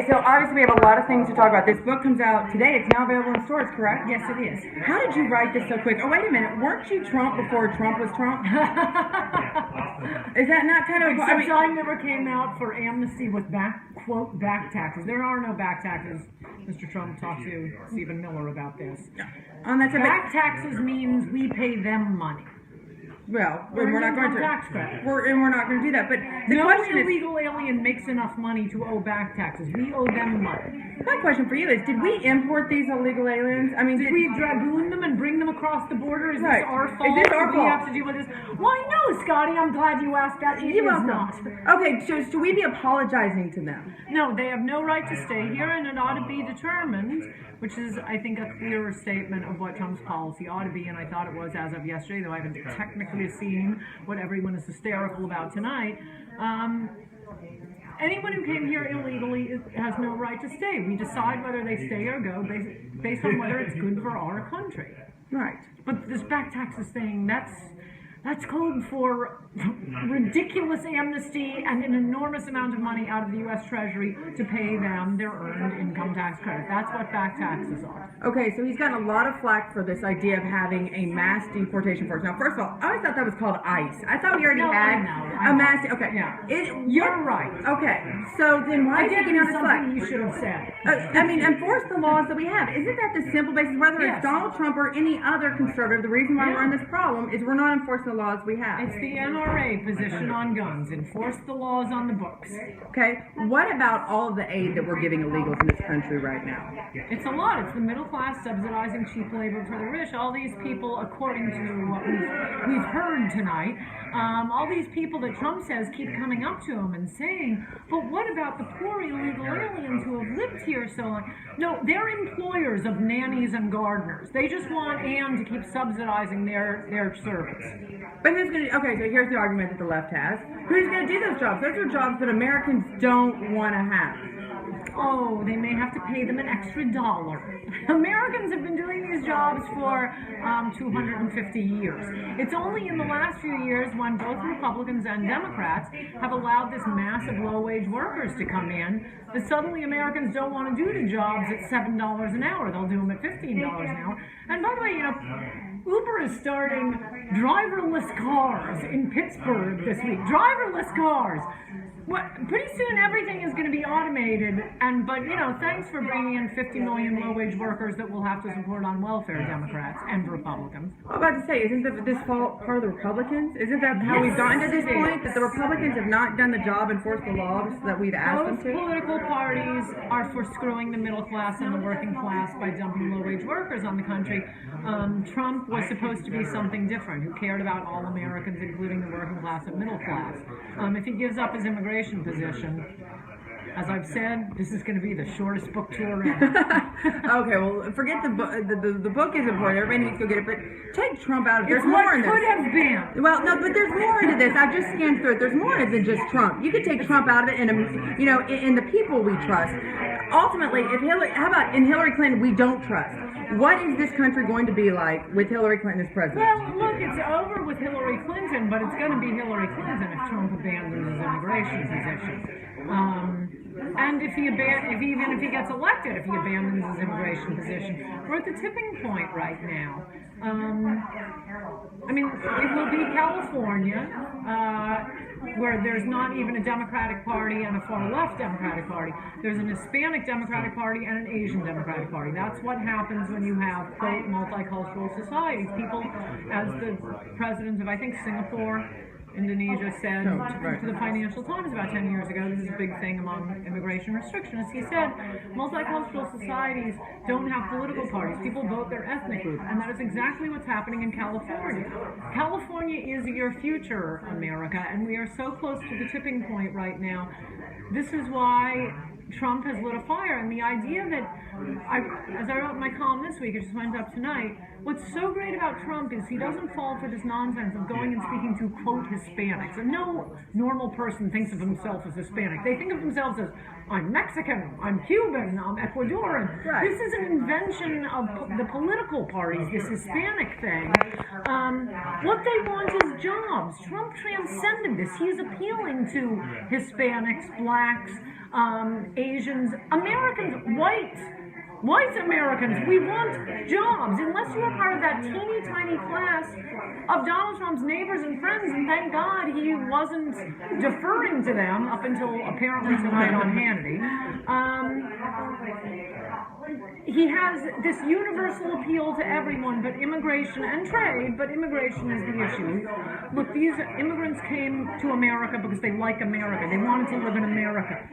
Okay, so obviously we have a lot of things to talk about. This book comes out today. It's now available in stores, correct? Yes, it is. How did you write this so quick? Oh, wait a minute. Weren't you Trump before Trump was Trump? Is that not kind of... Except I never came out for amnesty with quote, back taxes. There are no back taxes. Mr. Trump talked to Stephen Miller about this. Back taxes means we pay them money. Well, we're not going to. Tax credit. We're not going to do that. But the question is, no illegal alien makes enough money to owe back taxes. We owe them money. My question for you is: did we import these illegal aliens? I mean, did we dragoon them and bring them across the border? Is right. This our fault? Is this our fault? We have to deal with this. Why no, Scotty? I'm glad you asked that. It is not. Okay, so should we be apologizing to them? No, they have no right to stay here, and it ought to be determined. Which is, I think, a clearer statement of what Trump's policy ought to be, and I thought it was as of yesterday, though I haven't technically seen what everyone is hysterical about tonight. Anyone who came here illegally has no right to stay. We decide whether they stay or go based on whether it's good for our country. Right. But this back taxes thing, that's code for ridiculous amnesty and an enormous amount of money out of the U.S. Treasury to pay them their earned income tax credit. That's what back taxes are. Okay, so he's gotten a lot of flack for this idea of having a mass deportation force. Now, first of all, I always thought that was called ICE. I thought we already had a mass... Okay. Yeah. You're right. Okay, so then why is he getting on this flack? You should have said. I mean, enforce the laws that we have. Isn't that the simple basis? Whether it's Donald Trump or any other conservative, the reason why we're in this problem is we're not enforcing the laws we have. It's the NRA position on guns. Enforce the laws on the books. Okay. What about all of the aid that we're giving illegals in this country right now? It's a lot. It's the middle class subsidizing cheap labor for the rich. All these people, according to what we've heard tonight, all these people that Trump says keep coming up to him and saying, but what about the poor illegal aliens who have lived here so long? No, they're employers of nannies and gardeners. They just want Ann to keep subsidizing their service. But who's going to... Okay, so here's the argument that the left has. Who's going to do those jobs? Those are jobs that Americans don't want to have. Oh, they may have to pay them an extra $1. Americans have been doing these jobs for 250 years. It's only in the last few years when both Republicans and Democrats have allowed this mass of low-wage workers to come in that suddenly Americans don't want to do the jobs at $7 an hour. They'll do them at $15 an hour. And by the way, Uber is starting driverless cars in Pittsburgh this week. Driverless cars. Pretty soon everything is going to be automated, but thanks for bringing in 50 million low-wage workers that we'll have to support on welfare, Democrats and Republicans. I was about to say, isn't this fault part of the Republicans? Isn't that how we've gotten to this point, that the Republicans have not done the job and enforced the laws that we've asked them to? Both political parties are for screwing the middle class and the working class by dumping low-wage workers on the country. Trump was supposed to be something different, who cared about all Americans, including the working class and middle class. If he gives up his immigration position, as I've said, this is going to be the shortest book tour ever. Okay, well, forget the book. The book is important. Everybody needs to go get it. But take Trump out of it. There's more in this. Could have been. Well, no, but there's more into this. I've just scanned through it. There's more in it than just Trump. You could take Trump out of it, and in the people we trust. Ultimately, how about in Hillary Clinton we don't trust? What is this country going to be like with Hillary Clinton as president? Well, look, it's over with Hillary Clinton, but it's going to be Hillary Clinton if Trump abandons his immigration position. And if he gets elected, if he abandons his immigration position, we're at the tipping point right now. It will be California, where there's not even a Democratic Party and a far-left Democratic Party. There's an Hispanic Democratic Party and an Asian Democratic Party. That's what happens when you have, quote, multicultural societies. People, as the president of, I think, Singapore, Indonesia said to the Financial Times about 10 years ago, this is a big thing among immigration restrictionists. He said, multicultural societies don't have political parties. People vote their ethnic group. And that is exactly what's happening in California. California is your future, America, and we are so close to the tipping point right now. This is why Trump has lit a fire, and the idea that, as I wrote in my column this week, it just went up tonight, what's so great about Trump is he doesn't fall for this nonsense of going and speaking to, quote, Hispanics. And no normal person thinks of himself as Hispanic. They think of themselves as, I'm Mexican, I'm Cuban, I'm Ecuadorian. Right. This is an invention of the political parties, this Hispanic thing. What they want is jobs. Trump transcended this. He's appealing to Hispanics, blacks, Asians, Americans, white Americans, we want jobs. Unless you are part of that teeny tiny class of Donald Trump's neighbors and friends, and thank God he wasn't deferring to them up until apparently tonight on Hannity. He has this universal appeal to everyone, but immigration and trade, but immigration is the issue. Look, these immigrants came to America because they like America. They wanted to live in America.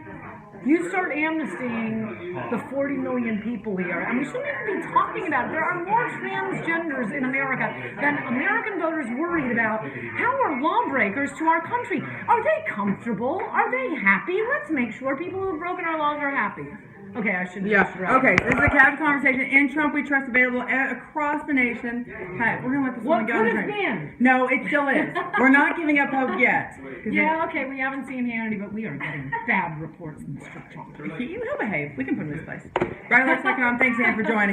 You start amnestying the 40 million people here, and we shouldn't even be talking about it. There are more transgenders in America than American voters worried about. How are lawbreakers to our country? Are they comfortable? Are they happy? Let's make sure people who have broken our laws are happy. Okay, I should. Yeah. Okay. This is a casual conversation. In Trump, we trust available across the nation. Hey, we're gonna let this one go. What could have been? No, it still is. We're not giving up hope yet. Yeah. Okay. We haven't seen Hannity, but we are getting bad reports from Mr. Trump. He'll behave. We can put him in his place. Right, let's look on. Thanks, Ann, for joining us.